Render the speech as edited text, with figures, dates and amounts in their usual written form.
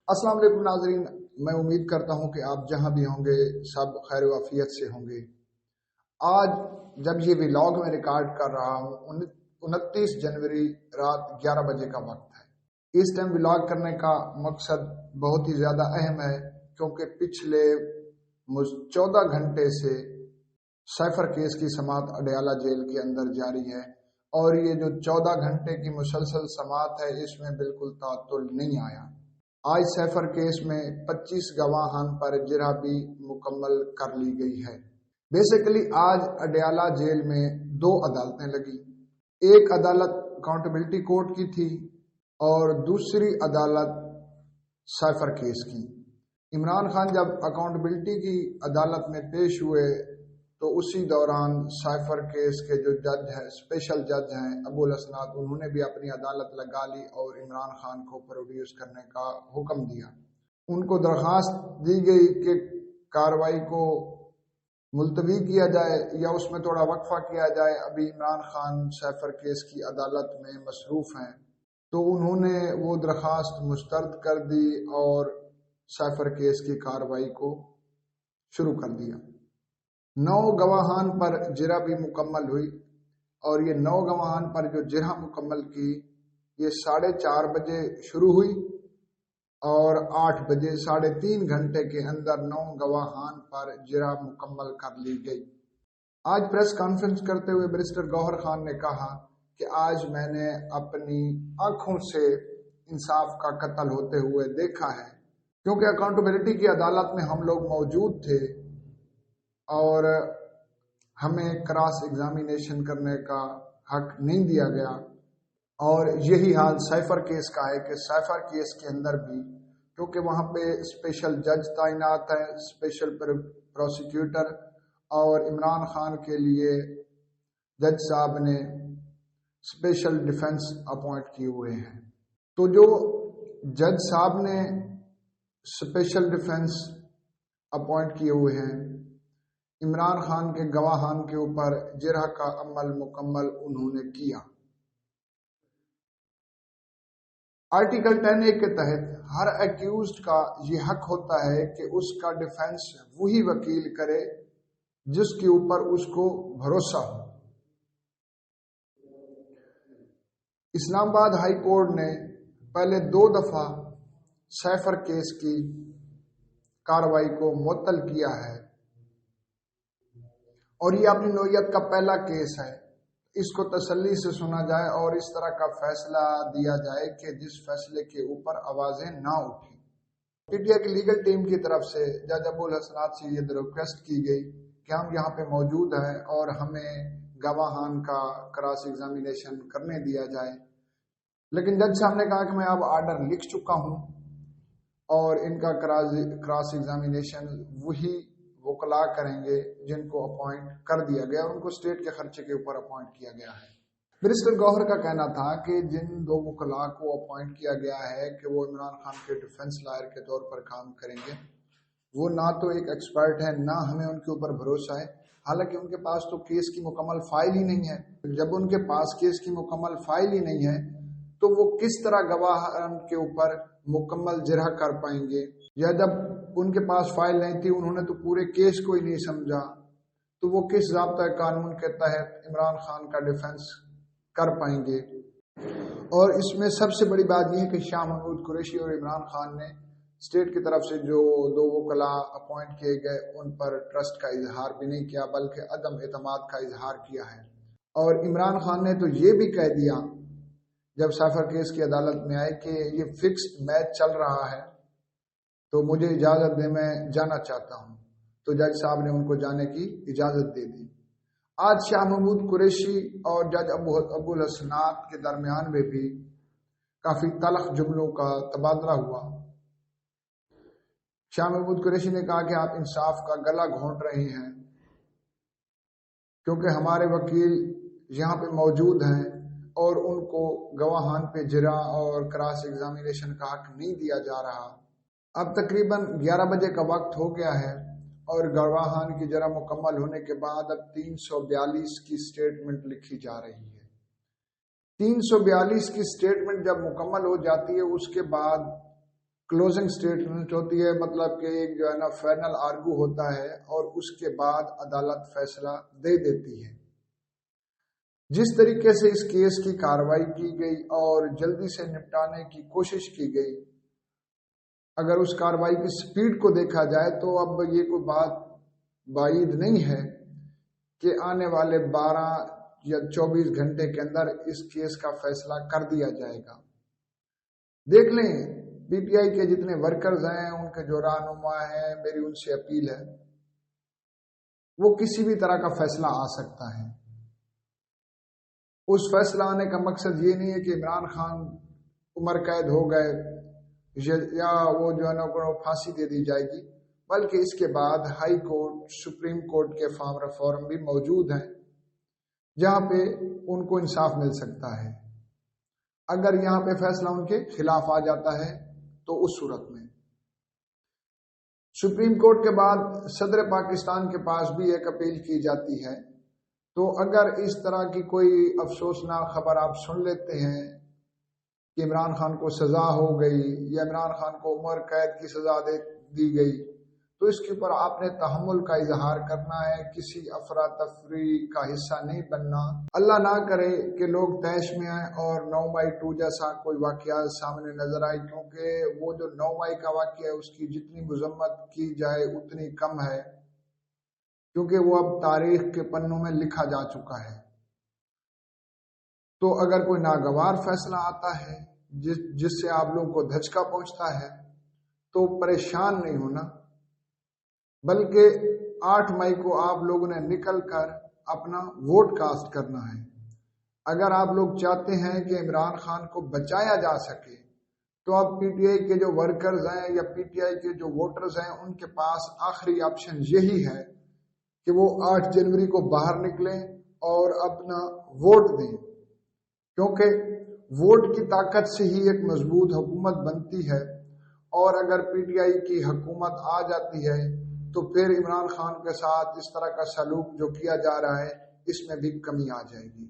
अस्सलाम वालेकुम नाजरीन, मैं उम्मीद करता हूं कि आप जहां भी होंगे सब खैर वाफियत से होंगे। आज जब ये व्लॉग मैं रिकॉर्ड कर रहा हूं 29 जनवरी रात 11 बजे का वक्त है। इस टाइम व्लॉग करने का मकसद बहुत ही ज़्यादा अहम है क्योंकि पिछले 14 घंटे से साइफर केस की समाअत अडयाला जेल के अंदर जारी है और ये जो 14 घंटे की मुसलसल समाअत है इसमें बिल्कुल तातुल नहीं आया। आज साइफर केस में 25 गवाहान पर जिरह भी मुकम्मल कर ली गई है। बेसिकली आज अडयाला जेल में दो अदालतें लगी। एक अदालत अकाउंटेबिलिटी कोर्ट की थी और दूसरी अदालत साइफर केस की। इमरान खान जब अकाउंटेबिलिटी की अदालत में पेश हुए तो उसी दौरान साइफर केस के जो जज हैं, स्पेशल जज हैं अबुल हसनात, उन्होंने भी अपनी अदालत लगा ली और इमरान खान को प्रोड्यूस करने का हुक्म दिया। उनको दरख्वास्त दी गई कि कार्रवाई को मुलतवी किया जाए या उसमें थोड़ा वक्फा किया जाए। अभी इमरान खान साइफर केस की अदालत में मसरूफ हैं, तो उन्होंने वो दरख्वास्त मुस्तरद कर दी और साइफर केस की कार्रवाई को शुरू कर दिया। 9 गवाहान पर जिरह भी मुकम्मल हुई और ये 9 गवाहान पर जो जिरह मुकम्मल की ये 4:30 बजे शुरू हुई और 8 बजे 3.5 घंटे के अंदर 9 गवाहान पर जिरह मुकम्मल कर ली गई। आज प्रेस कॉन्फ्रेंस करते हुए बैरिस्टर गौहर खान ने कहा कि आज मैंने अपनी आंखों से इंसाफ का कत्ल होते हुए देखा है, क्योंकि अकाउंटेबिलिटी की अदालत में हम लोग मौजूद थे और हमें क्रॉस एग्जामिनेशन करने का हक नहीं दिया गया। और यही हाल साइफर केस का है कि साइफर केस के अंदर भी क्योंकि वहाँ पे स्पेशल जज तैनात है, स्पेशल प्रोसिक्यूटर, और इमरान खान के लिए जज साहब ने स्पेशल डिफेंस अपॉइंट किए हुए हैं। तो जो जज साहब ने स्पेशल डिफेंस अपॉइंट किए हुए हैं, इमरान खान के गवाहान के ऊपर जिरह का अमल मुकम्मल उन्होंने किया। आर्टिकल 10A के तहत हर एक्यूज्ड का ये हक होता है कि उसका डिफेंस वही वकील करे जिसके ऊपर उसको भरोसा हो। इस्लामाबाद हाई कोर्ट ने पहले 2 दफा साइफर केस की कार्रवाई को मुअत्तल किया है और ये अपनी नौयत का पहला केस है। इसको तसल्ली से सुना जाए और इस तरह का फैसला दिया जाए कि जिस फैसले के ऊपर आवाजें ना उठी। पीटीआई की लीगल टीम की तरफ से जज अबुल हसनात से ये रिक्वेस्ट की गई कि हम यहाँ पे मौजूद हैं और हमें गवाहान का क्रॉस एग्जामिनेशन करने दिया जाए, लेकिन जज साहब ने कहा कि मैं अब आर्डर लिख चुका हूँ और इनका क्रॉस एग्जामिनेशन वही वकला करेंगे जिनको अपॉइंट कर दिया गया और उनको स्टेट के खर्चे के ऊपर अपॉइंट किया गया है। बैरिस्टर गौहर का कहना था कि जिन 2 वकला को अपॉइंट किया गया है कि वो इमरान खान के डिफेंस लॉयर के तौर पर काम करेंगे, वो ना तो एक एक्सपर्ट है, ना हमें उनके ऊपर भरोसा है। हालांकि उनके पास तो केस की मुकम्मल फाइल ही नहीं है। जब उनके पास केस की मुकम्मल फाइल ही नहीं है तो वो किस तरह गवाहान के ऊपर मुकम्मल जिरह कर पाएंगे, या जब उनके पास फाइल नहीं थी उन्होंने तो पूरे केस को ही नहीं समझा, तो वो किस ज़ाब्ता कानून के तहत इमरान खान का डिफेंस कर पाएंगे। और इसमें सबसे बड़ी बात यह है कि शाह महमूद कुरैशी और इमरान खान ने स्टेट की तरफ से जो 2 वकला अपॉइंट किए गए उन पर ट्रस्ट का इजहार भी नहीं किया बल्कि अदम एतमाद का इजहार किया है। और इमरान खान ने तो ये भी कह दिया जब साइफर केस की अदालत में आए कि ये फिक्स्ड मैच चल रहा है तो मुझे इजाज़त दे, मैं जाना चाहता हूँ। तो जज साहब ने उनको जाने की इजाज़त दे दी। आज शाह महमूद कुरैशी और जज अबुल हसनात के दरमियान में भी काफ़ी तलख जुमलों का तबादला हुआ। शाह महमूद कुरैशी ने कहा कि आप इंसाफ का गला घोंट रहे हैं क्योंकि हमारे वकील यहाँ पे मौजूद हैं और उनको गवाहान पे जिरह और क्रॉस एग्जामिनेशन का हक नहीं दिया जा रहा। अब तकरीबन 11 बजे का वक्त हो गया है और गवाहान की जिरह मुकम्मल होने के बाद अब 342 की स्टेटमेंट लिखी जा रही है। 342 की स्टेटमेंट जब मुकम्मल हो जाती है उसके बाद क्लोजिंग स्टेटमेंट होती है, मतलब कि एक जो है ना फाइनल आर्गू होता है और उसके बाद अदालत फैसला दे देती है। जिस तरीके से इस केस की कार्रवाई की गई और जल्दी से निपटाने की कोशिश की गई, अगर उस कार्रवाई की स्पीड को देखा जाए तो अब ये कोई बात बाइद नहीं है कि आने वाले 12 या 24 घंटे के अंदर इस केस का फैसला कर दिया जाएगा। देख लें, पीटीआई के जितने वर्कर्स हैं, उनके जो रहनुमा हैं, मेरी उनसे अपील है, वो किसी भी तरह का फैसला आ सकता है। उस फैसला आने का मकसद ये नहीं है कि इमरान खान उम्र कैद हो गए या वो जो है ना फांसी दे दी जाएगी, बल्कि इसके बाद हाई कोर्ट, सुप्रीम कोर्ट के फार्म रिफॉर्म भी मौजूद हैं जहां पे उनको इंसाफ मिल सकता है। अगर यहाँ पे फैसला उनके खिलाफ आ जाता है तो उस सूरत में सुप्रीम कोर्ट के बाद सदर पाकिस्तान के पास भी एक अपील की जाती है। तो अगर इस तरह की कोई अफसोसनाक खबर आप सुन लेते हैं कि इमरान खान को सजा हो गई या इमरान खान को उम्र कैद की सजा दे दी गई, तो इसके ऊपर आपने तहम्मुल का इजहार करना है, किसी अफरा तफरी का हिस्सा नहीं बनना। अल्लाह ना करे कि लोग तैश में आए और 9 मई 2 जैसा कोई वाकया सामने नजर आए, क्योंकि वो जो 9 मई का वाकया है उसकी जितनी मजम्मत की जाए उतनी कम है, क्योंकि वो अब तारीख के पन्नों में लिखा जा चुका है। तो अगर कोई नागवार फैसला आता है जिससे आप लोगों को धचका पहुंचता है तो परेशान नहीं होना, बल्कि 8 मई को आप लोगों ने निकल कर अपना वोट कास्ट करना है। अगर आप लोग चाहते हैं कि इमरान खान को बचाया जा सके, तो अब पीटीआई के जो वर्कर्स हैं या पीटीआई के जो वोटर्स हैं, उनके पास आखिरी ऑप्शन यही है कि वो 8 जनवरी को बाहर निकलें और अपना वोट दें, क्योंकि वोट की ताकत से ही एक मजबूत हुकूमत बनती है। और अगर पीटीआई की हुकूमत आ जाती है तो फिर इमरान खान के साथ इस तरह का सलूक जो किया जा रहा है, इसमें भी कमी आ जाएगी।